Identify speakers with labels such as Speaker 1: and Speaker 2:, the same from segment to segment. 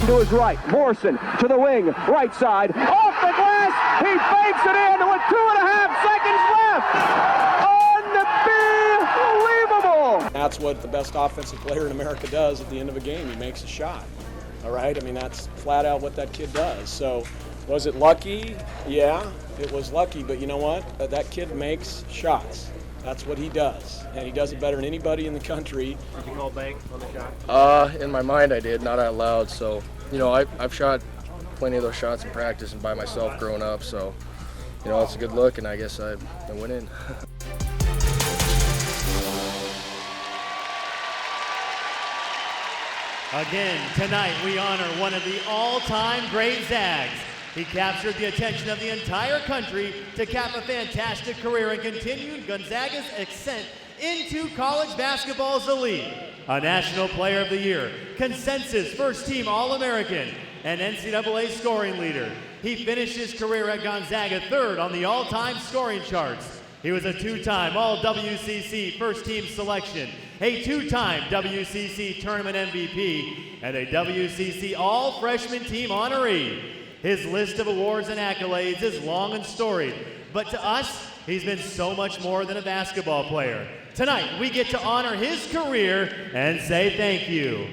Speaker 1: to his right. Morrison to the wing, right side, off the glass. He fakes it in with 2.5 seconds left. Unbelievable.
Speaker 2: That's what the best offensive player in America does at the end of a game. He makes a shot. All right? I mean, that's flat out what that kid does. So, was it lucky? Yeah, it was lucky. But you know what? That kid makes shots. That's what he does. And he does it better than anybody in the country.
Speaker 3: Did you call bank on the shot?
Speaker 4: In my mind I did, not out loud. So, you know, I've shot plenty of those shots in practice and by myself growing up. So, you know, it's a good look, and I guess I went in.
Speaker 5: Again, tonight we honor one of the all-time great Zags. He captured the attention of the entire country to cap a fantastic career and continued Gonzaga's ascent into college basketball's elite. A National Player of the Year, consensus first-team All-American, and NCAA scoring leader. He finished his career at Gonzaga third on the all-time scoring charts. He was a two-time All-WCC first-team selection, a two-time WCC tournament MVP, and a WCC All-Freshman Team honoree. His list of awards and accolades is long and storied, but to us, he's been so much more than a basketball player. Tonight, we get to honor his career and say thank you.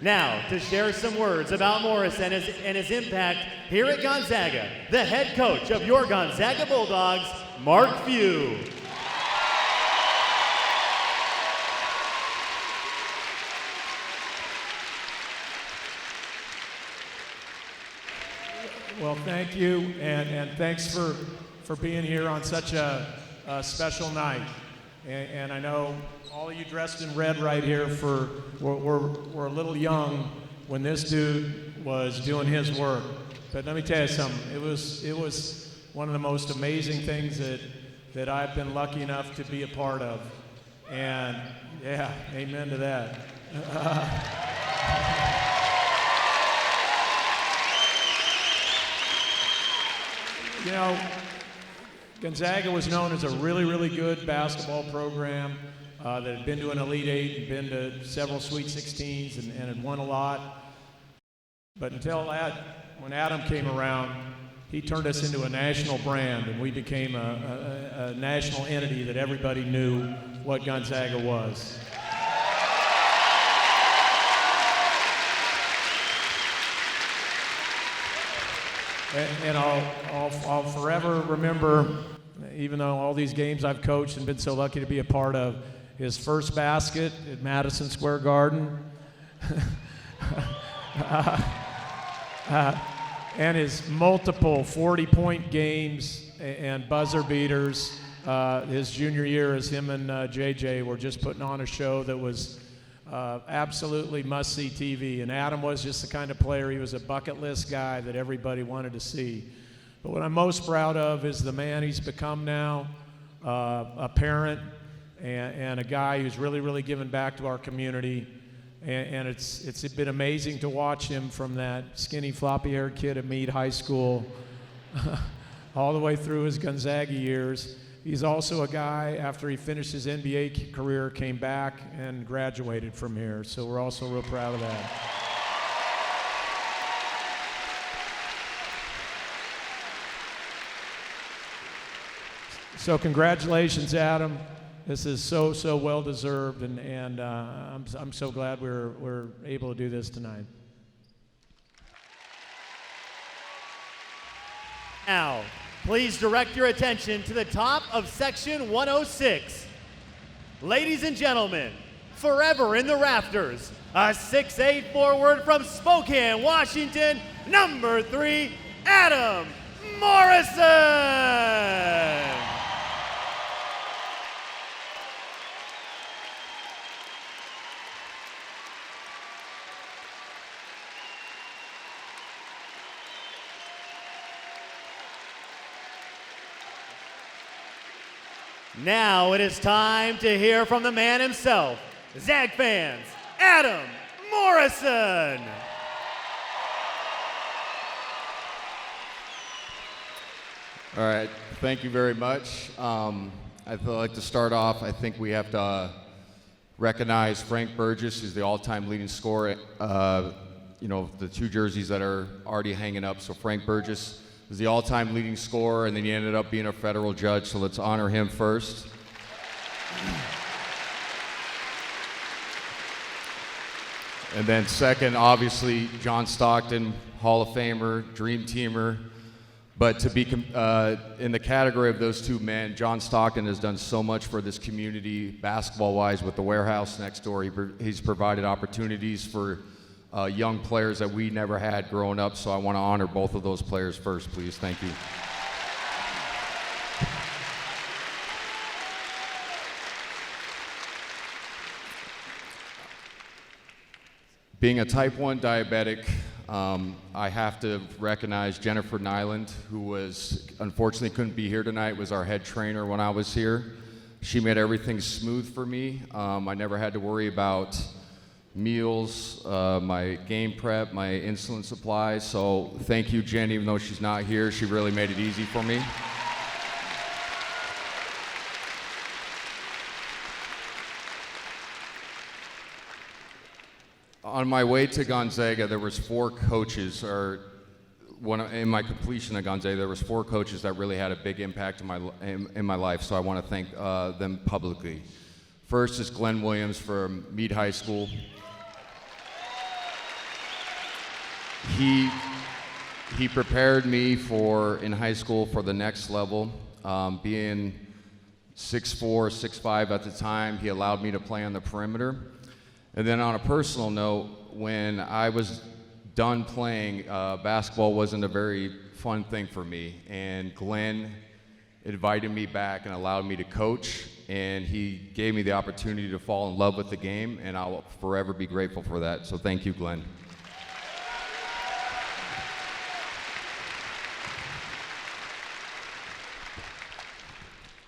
Speaker 5: Now, to share some words about Morrison and his impact here at Gonzaga, the head coach of your Gonzaga Bulldogs, Mark Few.
Speaker 6: Well, thank you, and thanks for being here on such a special night. And I know all of you dressed in red right here we're a little young when this dude was doing his work. But let me tell you something. It was one of the most amazing things that I've been lucky enough to be a part of. And yeah, amen to that. You know, Gonzaga was known as a really, really good basketball program that had been to an Elite Eight and been to several Sweet 16s and had won a lot. But until when Adam came around, he turned us into a national brand, and we became a national entity that everybody knew what Gonzaga was. And I'll forever remember, even though all these games I've coached and been so lucky to be a part of, his first basket at Madison Square Garden, and his multiple 40-point games and buzzer beaters. His junior year, as him and JJ were just putting on a show that was absolutely must-see TV. And Adam was just the kind of player, he was a bucket list guy that everybody wanted to see. But what I'm most proud of is the man he's become now, a parent and a guy who's really, really given back to our community. And it's been amazing to watch him from that skinny, floppy-haired kid at Meade High School all the way through his Gonzaga years. He's also a guy, after he finished his NBA career, came back and graduated from here. So we're also real proud of that. So congratulations, Adam. This is so well deserved, and I'm so glad we're able to do this tonight.
Speaker 5: Now, please direct your attention to the top of section 106. Ladies and gentlemen, forever in the rafters, a 6'8" forward from Spokane, Washington, number 3, Adam Morrison. Now it is time to hear from the man himself. Zag fans, Adam Morrison.
Speaker 7: All right, thank you very much. I'd like to start off, I think we have to recognize Frank Burgess, who's the all-time leading scorer. the two jerseys that are already hanging up. So Frank Burgess is the all-time leading scorer, and then he ended up being a federal judge, so let's honor him first. And then second, obviously, John Stockton, Hall of Famer, Dream Teamer. But to be in the category of those two men, John Stockton has done so much for this community, basketball-wise, with the warehouse next door. He's provided opportunities for young players that we never had growing up, so I want to honor both of those players first, please. Thank you. Being a type 1 diabetic, I have to recognize Jennifer Nyland, who unfortunately couldn't be here tonight, was our head trainer when I was here. She made everything smooth for me. I never had to worry about meals, my game prep, my insulin supply. So thank you, Jen, even though she's not here, she really made it easy for me. On my way to Gonzaga, there was 4 coaches, in my completion of Gonzaga, there was 4 coaches that really had a big impact in my life, so I want to thank them publicly. First is Glenn Williams from Meade High School. He prepared me in high school for the next level. Being 6'4", 6'5" at the time, he allowed me to play on the perimeter. And then on a personal note, when I was done playing, basketball wasn't a very fun thing for me. And Glenn invited me back and allowed me to coach. And he gave me the opportunity to fall in love with the game, and I'll forever be grateful for that. So thank you, Glenn.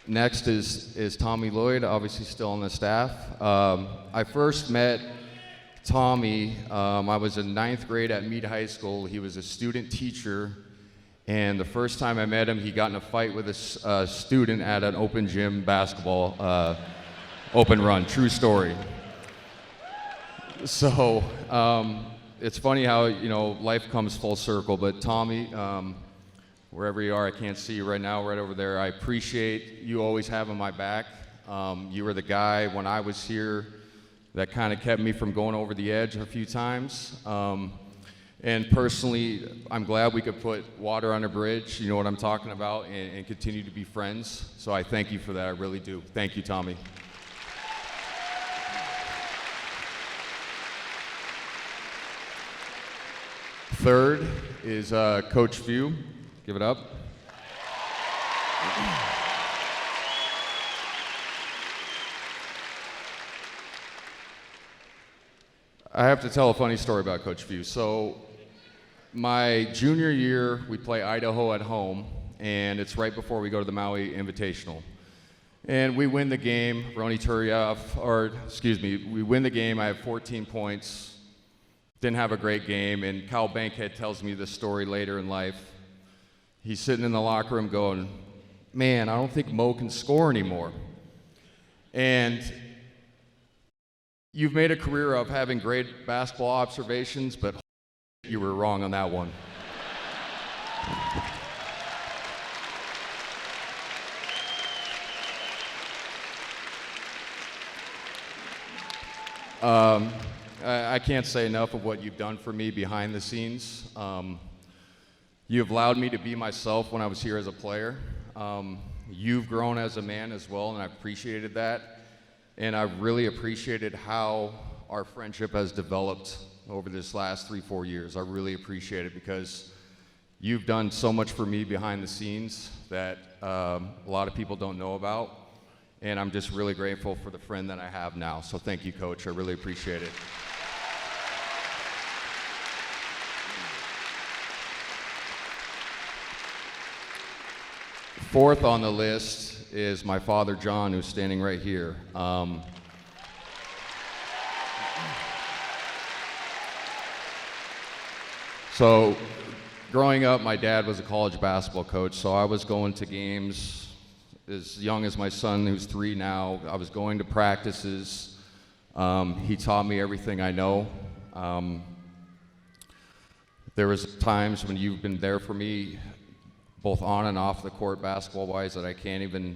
Speaker 7: Next is Tommy Lloyd, obviously still on the staff. I first met Tommy, I was in 9th grade at Meade High School. He was a student teacher, and the first time I met him, he got in a fight with a student at an open gym basketball open run, true story. So it's funny how, life comes full circle, but Tommy, wherever you are, I can't see you right now, right over there. I appreciate you always having my back. You were the guy when I was here that kind of kept me from going over the edge a few times. And personally, I'm glad we could put water on a bridge, you know what I'm talking about, and continue to be friends. So I thank you for that, I really do. Thank you, Tommy. Third is Coach Few. Give it up. I have to tell a funny story about Coach Few. So my junior year, we play Idaho at home, and it's right before we go to the Maui Invitational. And we win the game, we win the game, I have 14 points, didn't have a great game, and Kyle Bankhead tells me this story later in life. He's sitting in the locker room going, man, I don't think Mo can score anymore. And you've made a career of having great basketball observations, but you were wrong on that one. I can't say enough of what you've done for me behind the scenes. You've allowed me to be myself when I was here as a player. You've grown as a man as well, and I appreciated that. And I've really appreciated how our friendship has developed over this last 3-4 years. I really appreciate it because you've done so much for me behind the scenes that a lot of people don't know about. And I'm just really grateful for the friend that I have now. So thank you, Coach. I really appreciate it. Fourth on the list is my father, John, who's standing right here. So growing up, my dad was a college basketball coach, so I was going to games as young as my son, who's 3 now. I was going to practices. He taught me everything I know. There was times when you've been there for me, both on and off the court basketball-wise, that I can't even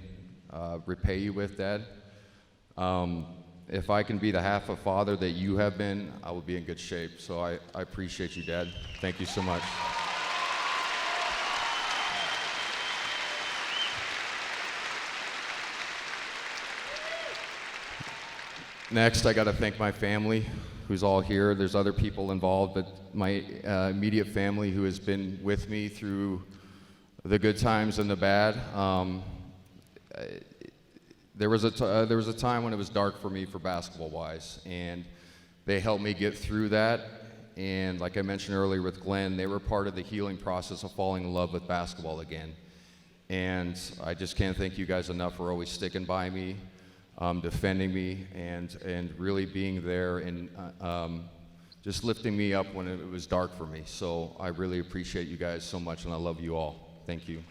Speaker 7: repay you with, Dad. If I can be the half a father that you have been, I will be in good shape. So I appreciate you, Dad. Thank you so much. Next, I got to thank my family, who's all here. There's other people involved, but my immediate family who has been with me through the good times and the bad. There was a time when it was dark for me for basketball-wise, and they helped me get through that. And like I mentioned earlier with Glenn, they were part of the healing process of falling in love with basketball again. And I just can't thank you guys enough for always sticking by me, defending me, and really being there and just lifting me up when it was dark for me. So I really appreciate you guys so much, and I love you all. Thank you.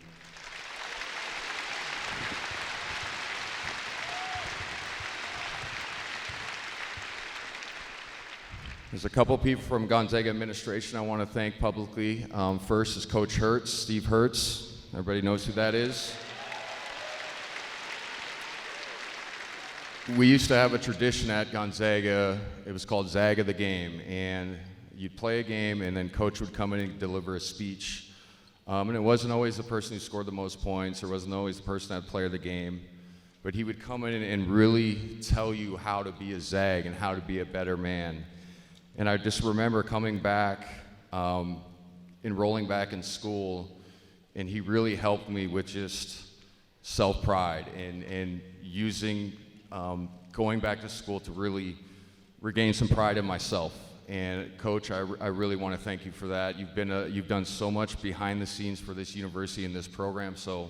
Speaker 7: There's a couple people from Gonzaga administration I want to thank publicly. First is Coach Hertz, Steve Hertz. Everybody knows who that is. We used to have a tradition at Gonzaga. It was called Zaga the Game, and you'd play a game, and then Coach would come in and deliver a speech. And it wasn't always the person who scored the most points, or wasn't always the person that player of the game, but he would come in and really tell you how to be a Zag and how to be a better man. And I just remember coming back, enrolling back in school, and he really helped me with just self-pride and using, going back to school to really regain some pride in myself. And Coach, I really want to thank you for that. You've done so much behind the scenes for this university and this program, so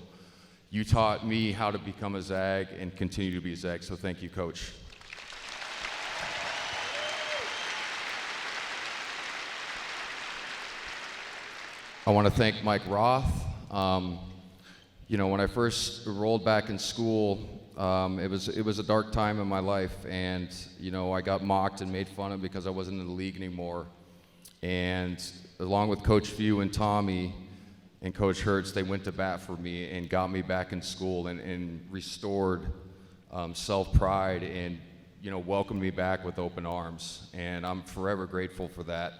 Speaker 7: you taught me how to become a Zag and continue to be a Zag, so thank you, Coach. I want to thank Mike Roth. You know, when I first enrolled back in school, it was a dark time in my life, and you know, I got mocked and made fun of because I wasn't in the league anymore. And along with Coach Few and Tommy and Coach Hertz, they went to bat for me and got me back in school and restored self-pride and, you know, welcomed me back with open arms. And I'm forever grateful for that.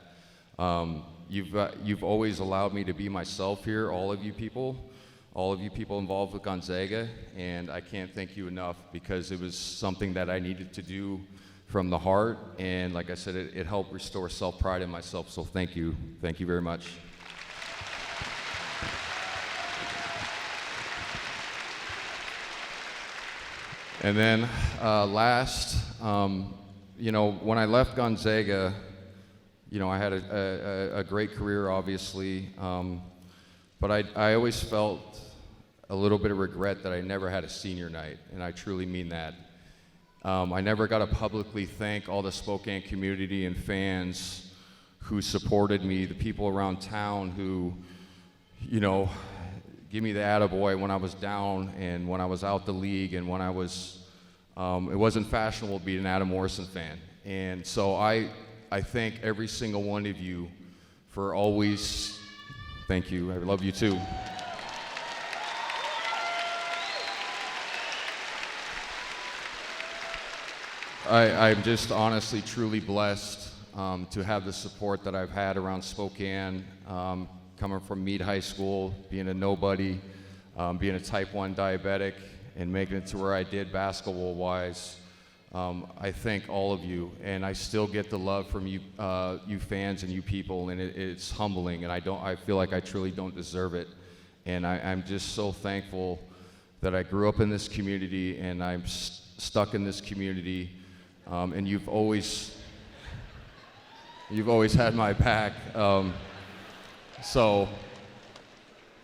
Speaker 7: You've always allowed me to be myself here, all of you people involved with Gonzaga, and I can't thank you enough because it was something that I needed to do from the heart, and like I said, it helped restore self-pride in myself, so thank you very much. And then last, you know, when I left Gonzaga, you know, I had a great career, obviously, but I always felt a little bit of regret that I never had a senior night, and I truly mean that. I never got to publicly thank all the Spokane community and fans who supported me, the people around town who, you know, give me the attaboy when I was down and when I was out the league and when I was, it wasn't fashionable to be an Adam Morrison fan. And so I thank every single one of you for always, thank you, I love you too. I'm just honestly, truly blessed to have the support that I've had around Spokane, coming from Meade High School, being a nobody, being a type 1 diabetic, and making it to where I did basketball-wise. I thank all of you, and I still get the love from you, you fans and you people, and it's humbling, and I feel like I truly don't deserve it. And I'm just so thankful that I grew up in this community, and I'm stuck in this community. And you've always had my back.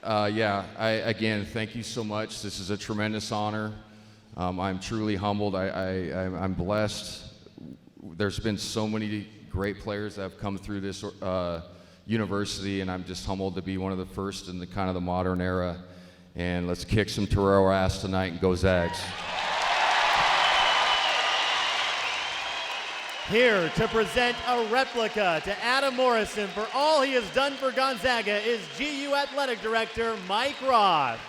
Speaker 7: Yeah, again, thank you so much. This is a tremendous honor. I'm truly humbled. I'm blessed. There's been so many great players that have come through this university, and I'm just humbled to be one of the first in the kind of the modern era. And let's kick some Torero ass tonight and go Zags.
Speaker 5: Here to present a replica to Adam Morrison for all he has done for Gonzaga is GU Athletic Director Mike Roth.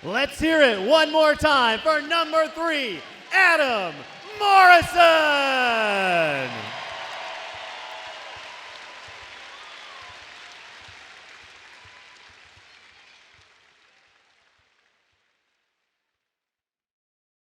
Speaker 5: Let's hear it one more time for number 3, Adam Morrison!